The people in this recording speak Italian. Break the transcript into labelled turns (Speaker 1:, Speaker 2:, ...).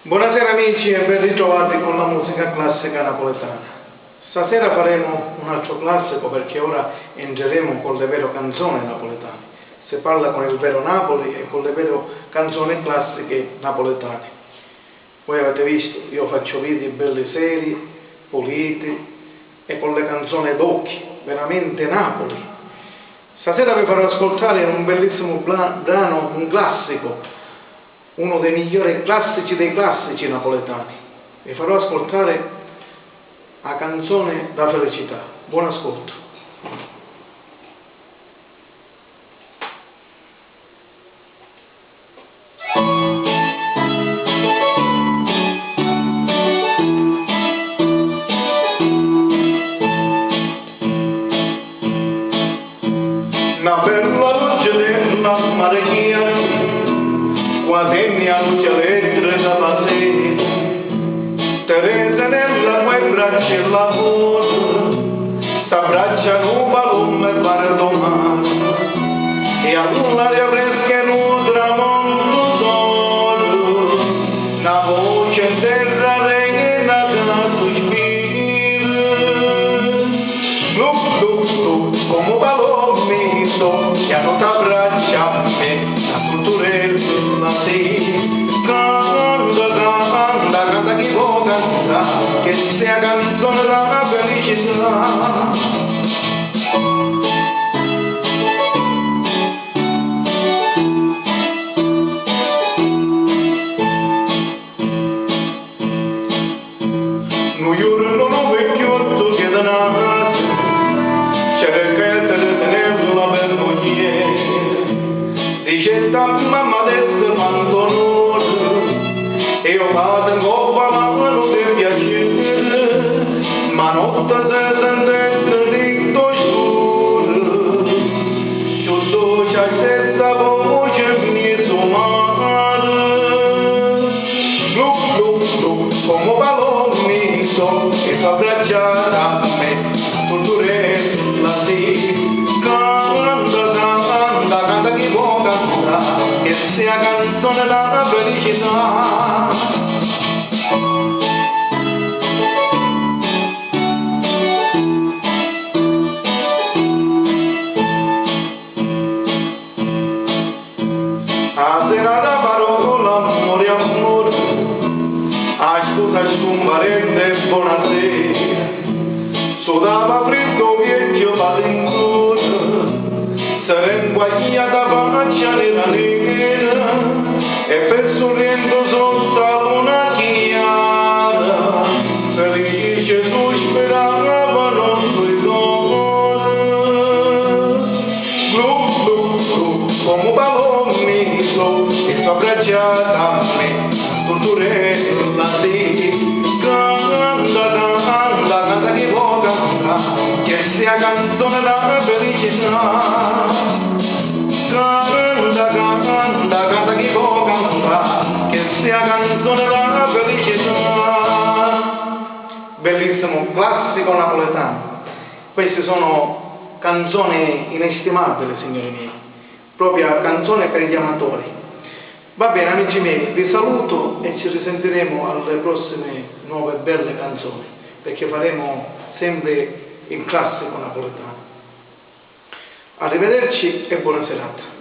Speaker 1: Buonasera amici e ben ritrovati con la musica classica napoletana. Stasera faremo un altro classico perché ora entreremo con le vere canzoni napoletane. Si parla con il vero Napoli e con le vere canzoni classiche napoletane. Voi avete visto, io faccio video belli seri, puliti e con le canzoni d'occhi, veramente Napoli. Stasera vi farò ascoltare un bellissimo brano, un classico, uno dei migliori classici dei classici napoletani. Vi farò ascoltare la canzone da felicità. Buon ascolto. Una bella luce della Maria, guadagna luce lettere dalla sera, Teresa nella tue braccia e lavoro, t'abbracciano un balone per domani, e all'aria fresca in un tramonto d'oro, una voce in terra regna da tu spirito, come un balone sto, che hanno t'abbraccia a me, a tutto la canta chi può cantare, che sia canzone della felicità. New York non vecchiotto che da nato, cerca di tenerla per moglie, dice sta mamma adesso quanto e io vado in coppa la mano per piacere, ma notte se sente dritto scuro, sotto c'è questa voce mi somare, come palommi so, che fa abbracciata a me, tutto la canta chi può cantare, che sia canzone della felicità. A serata parola, amore, amore, ascolta scomparente, buonasera, sudava freddo vecchio malincosa, sarei guagliata faccia nella nera, e per sorrendo sotto una chiara, felice tu sperava nostro ritorno, come un balone so, che sto abbracciata a me, torturella sì, canta chi può cantare, che sia canzone da felicità. Canta chi può cantare, che sia canzone della felicità. Bellissimo classico napoletano. Queste sono canzoni inestimabili, signori miei, proprio canzone per gli amatori. Va bene amici miei, vi saluto e ci risentiremo alle prossime nuove belle canzoni, perché faremo sempre il classico napoletano. Arrivederci e buona serata.